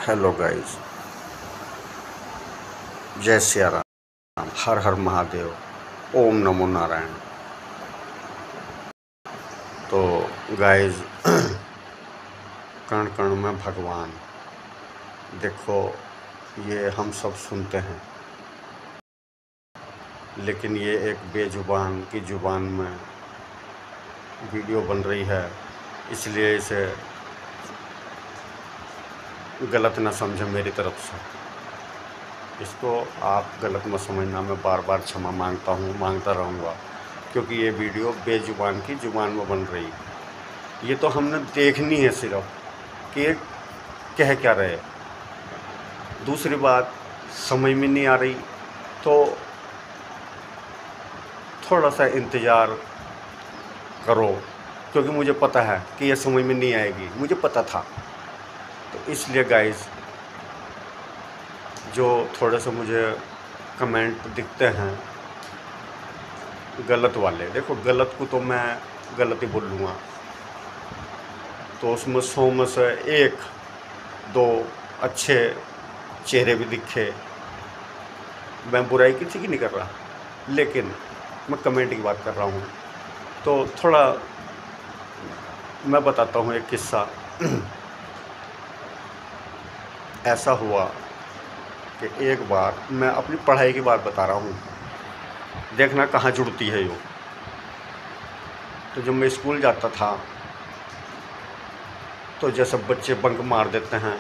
Hello guys, जय सिया राम, हर हर महादेव, ओम नमो नारायण। तो guys, कण कण में भगवान, देखो ये हम सब सुनते हैं, लेकिन ये एक बेजुबान की ज़ुबान में वीडियो बन रही है, इसलिए इसे गलत ना समझें मेरी तरफ से। इसको आप गलत मत समझना, मैं बार बार क्षमा मांगता हूँ, मांगता रहूँगा, क्योंकि ये वीडियो बेजुबान की ज़ुबान में बन रही। ये तो हमने देखनी है सिर्फ कि ये कह क्या रहे। दूसरी बात समझ में नहीं आ रही तो थोड़ा सा इंतज़ार करो, क्योंकि मुझे पता है कि ये समझ में नहीं आएगी, मुझे पता था। तो इसलिए गाइस, जो थोड़े से मुझे कमेंट दिखते हैं गलत वाले, देखो गलत को तो मैं गलत ही बोलूँगा, तो उसमें 100 में से 1-2 अच्छे चेहरे भी दिखे। मैं बुराई किसी की नहीं कर रहा, लेकिन मैं कमेंट की बात कर रहा हूँ। तो थोड़ा मैं बताता हूँ एक किस्सा। ऐसा हुआ कि एक बार, मैं अपनी पढ़ाई की बात बता रहा हूँ, देखना कहाँ जुड़ती है यो। तो जब मैं स्कूल जाता था तो जैसे बच्चे बंक मार देते हैं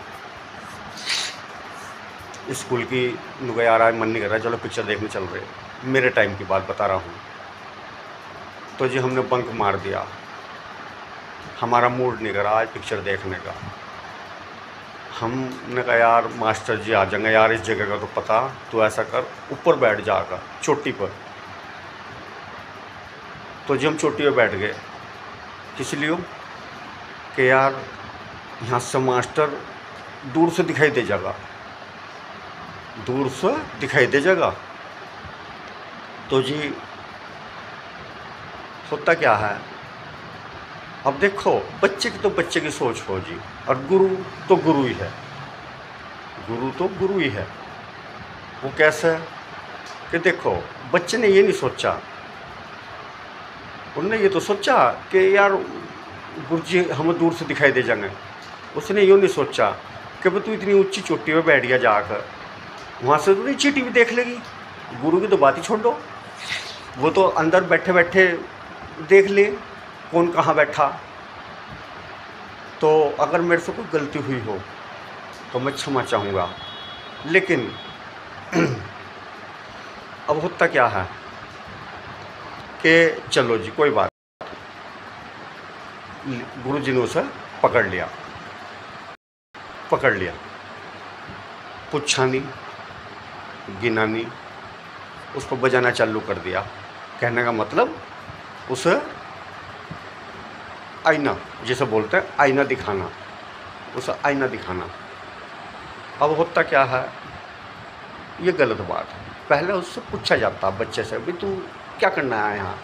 स्कूल की, नुका यार आज मन नहीं कर रहा, चलो पिक्चर देखने चल रहे, मेरे टाइम की बात बता रहा हूँ। तो जी हमने बंक मार दिया, हमारा मूड नहीं करा आज पिक्चर देखने का। हमने कहा यार मास्टर जी आ जाएंगे यार, इस जगह का तो पता, तो ऐसा कर ऊपर बैठ जाकर चोटी पर। तो जी हम चोटी पर बैठ गए, किस लिए कि यार यहाँ से मास्टर दूर से दिखाई दे जाएगा, दूर से दिखाई दे जाएगा। तो जी होता क्या है, अब देखो बच्चे की तो बच्चे की सोच हो जी, और गुरु तो गुरु ही है, गुरु तो गुरु ही है। वो कैसे कि देखो बच्चे ने ये नहीं सोचा, उन्होंने ये तो सोचा कि यार गुरु जी हमें दूर से दिखाई दे जाएंगे। उसने ये नहीं सोचा कि भाई तू इतनी ऊंची चोटी पे बैठ गया जाकर, वहाँ से तो नहीं चीटी भी देख लेगी। गुरु की तो बात ही छोड़ दो, वो तो अंदर बैठे बैठे देख ले कौन कहाँ बैठा। तो अगर मेरे से कोई गलती हुई हो तो मैं क्षमा चाहूँगा, लेकिन अब होता क्या है कि चलो जी कोई बात, गुरु जी ने उसे पकड़ लिया, पूछा नहीं, गिना नहीं, उसको बजाना चालू कर दिया। कहने का मतलब उसे आईना, जैसे बोलते हैं आईना दिखाना, उसे आईना दिखाना। अब होता क्या है, ये गलत बात है। पहले उससे पूछा जाता बच्चे से, भाई तू क्या करना है यहाँ,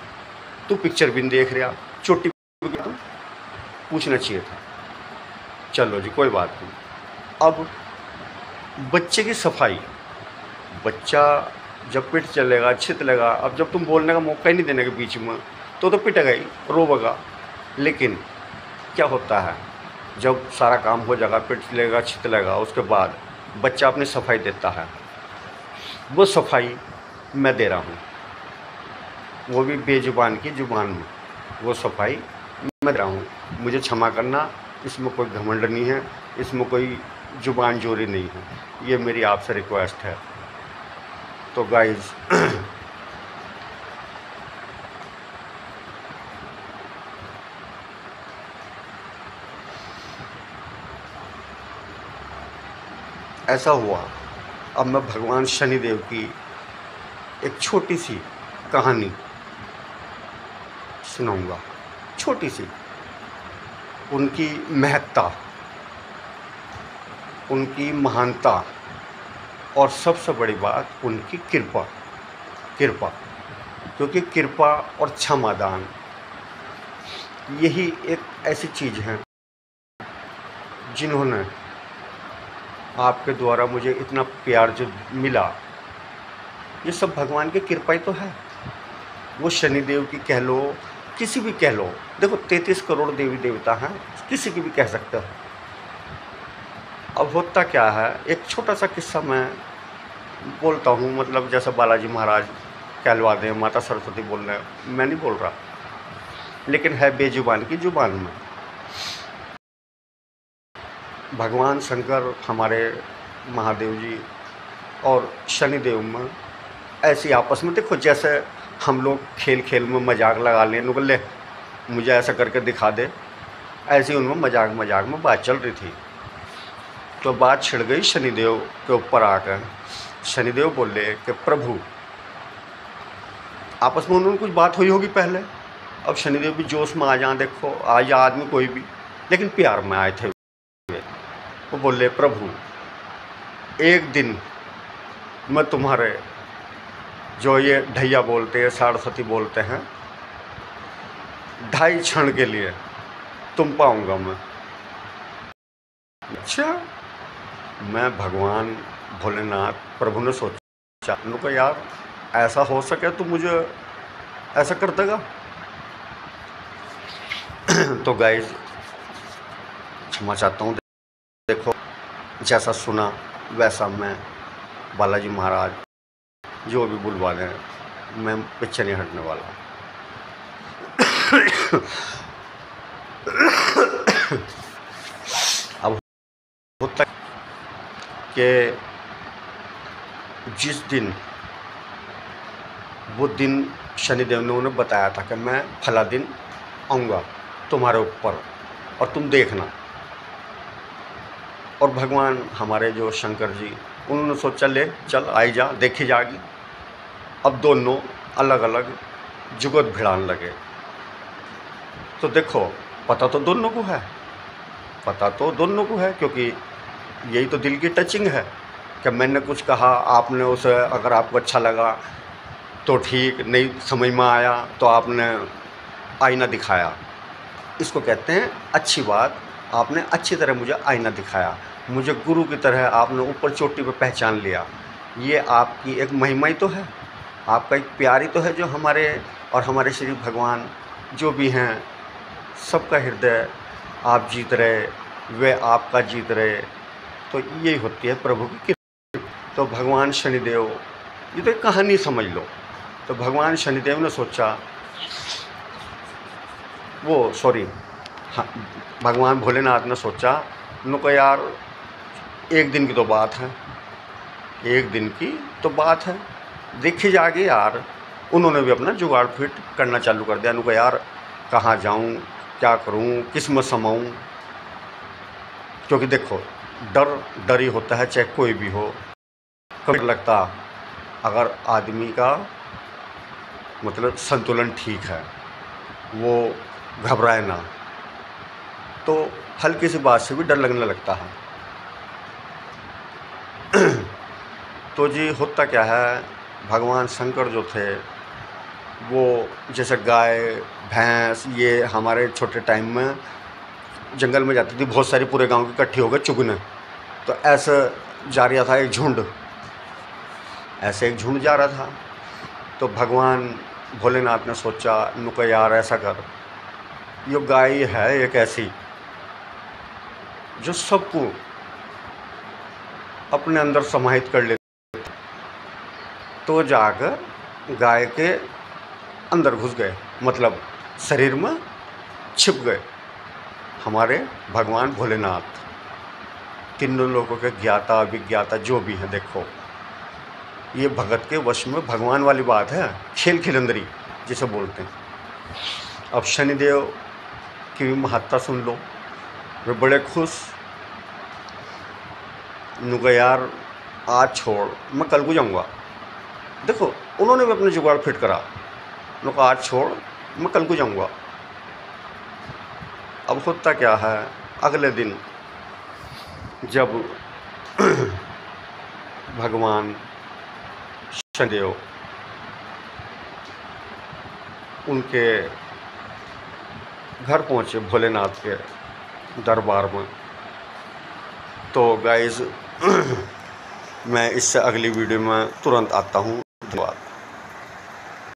तू पिक्चर भी नहीं देख रहा, चोटी तो पूछना चाहिए था। चलो जी कोई बात नहीं। अब बच्चे की सफाई, बच्चा जब पिट चलेगा छितलेगा, अब जब तुम बोलने का मौका ही नहीं देने के बीच में तो पिटेगा ही, रोवेगा। लेकिन क्या होता है, जब सारा काम हो जाएगा, पिट लेगा छितलेगा, उसके बाद बच्चा अपनी सफाई देता है, वो सफाई मैं दे रहा हूँ, वो भी बेजुबान की ज़ुबान में, वो सफाई मैं दे रहा हूँ। मुझे क्षमा करना, इसमें कोई घमंड नहीं है, इसमें कोई ज़ुबान जोरी नहीं है, ये मेरी आपसे रिक्वेस्ट है। तो गाइस, ऐसा हुआ, अब मैं भगवान शनिदेव की एक छोटी सी कहानी सुनाऊंगा, छोटी सी। उनकी महत्ता, उनकी महानता, और सबसे बड़ी बात उनकी कृपा, क्योंकि कृपा और क्षमादान यही एक ऐसी चीज़ है जिन्होंने आपके द्वारा मुझे इतना प्यार जो मिला, ये सब भगवान की कृपा ही तो है। वो शनिदेव की कह लो, किसी भी कह लो, देखो 33 करोड़ देवी देवता हैं, किसी की भी कह सकते हो। अब होता क्या है, एक छोटा सा किस्सा मैं बोलता हूँ, मतलब जैसे बालाजी महाराज कहलवा दें, माता सरस्वती बोल रहे हैं, मैं नहीं बोल रहा, लेकिन है बेजुबान की जुबान में। भगवान शंकर हमारे महादेव जी और शनिदेव में ऐसी आपस में, देखो जैसे हम लोग खेल खेल में मजाक लगा लें, नुकले मुझे ऐसा करके दिखा दे, ऐसी उनमें मजाक मजाक में बात चल रही थी। तो बात छिड़ गई शनिदेव के ऊपर आकर। शनिदेव बोले कि प्रभु, आपस में उन्होंने कुछ बात हुई होगी पहले। अब शनिदेव भी जोश में आ जाए, देखो आज आदमी कोई भी, लेकिन प्यार में आए थे। वो बोले प्रभु, एक दिन मैं तुम्हारे जो ये ढैया बोलते हैं, सरस्वती बोलते हैं, 2.5 क्षण के लिए तुम पाऊंगा मैं। अच्छा, मैं भगवान भोलेनाथ प्रभु ने सोचा, उनको यार ऐसा हो सके तो मुझे ऐसा कर देगा। तो गाइस क्षमा चाहता हूँ, देखो जैसा सुना वैसा मैं बालाजी महाराज जो भी बुलवा दें, मैं पीछे नहीं हटने वाला। अब होता कि जिस दिन, वो दिन शनिदेव ने उन्हें बताया था कि मैं फला दिन आऊँगा तुम्हारे ऊपर और तुम देखना। और भगवान हमारे जो शंकर जी, उन्होंने सोचा ले चल आई जा, देखी जाएगी। अब दोनों अलग अलग जुगत भिड़ाने लगे। तो देखो पता तो दोनों को है, पता तो दोनों को है, क्योंकि यही तो दिल की टचिंग है कि मैंने कुछ कहा, आपने उसे, अगर आपको अच्छा लगा तो ठीक, नहीं समझ में आया तो आपने आईना दिखाया। इसको कहते हैं अच्छी बात, आपने अच्छी तरह मुझे आईना दिखाया, मुझे गुरु की तरह आपने ऊपर चोटी पे पहचान लिया। ये आपकी एक महिमा ही तो है, आपका एक प्यार ही तो है, जो हमारे और हमारे श्री भगवान जो भी हैं सबका हृदय आप जीत रहे, वे आपका जीत रहे। तो यही होती है प्रभु की कृपा। तो भगवान शनिदेव, ये तो एक कहानी समझ लो। तो भगवान शनिदेव ने सोचा, भगवान भोलेनाथ ने सोचा, उनको यार एक दिन की तो बात है, एक दिन की तो बात है, देखी जाएगी यार। उन्होंने भी अपना जुगाड़ फिट करना चालू कर दिया। उनको यार कहाँ जाऊँ, क्या करूँ, किस में समाऊँ, क्योंकि देखो डर ही होता है, चाहे कोई भी हो। कभी लगता अगर आदमी का मतलब संतुलन ठीक है, वो घबराए ना, तो हल्की सी बात से भी डर लगने लगता है। तो जी होता क्या है, भगवान शंकर जो थे वो जैसे गाय भैंस, ये हमारे छोटे टाइम में जंगल में जाती थी बहुत सारी, पूरे गांव की इकट्ठी होकर चुगने। तो ऐसे जा रहा था एक झुंड, ऐसे एक झुंड जा रहा था। तो भगवान भोलेनाथ ने सोचा, नुको यार ऐसा कर, ये गाय है एक ऐसी जो सबको अपने अंदर समाहित कर लेती। तो जाकर गाय के अंदर घुस गए, मतलब शरीर में छिप गए हमारे भगवान भोलेनाथ। तीनों लोगों के ज्ञाता अभिज्ञाता जो भी हैं, देखो ये भगत के वश में भगवान वाली बात है, खेल खिलंदरी जिसे बोलते हैं। अब शनिदेव की भी महत्ता सुन लो, वे बड़े खुश। नुका यार आज छोड़, मैं कल को जाऊँगा। देखो उन्होंने भी अपने जुगाड़ फिट करा, नुका आज छोड़, मैं कल को जाऊँगा। अब होता क्या है, अगले दिन जब भगवान शनिदेव उनके घर पहुँचे भोलेनाथ के दरबार में, तो गाइस मैं इससे अगली वीडियो में तुरंत आता हूँ। धन्यवाद।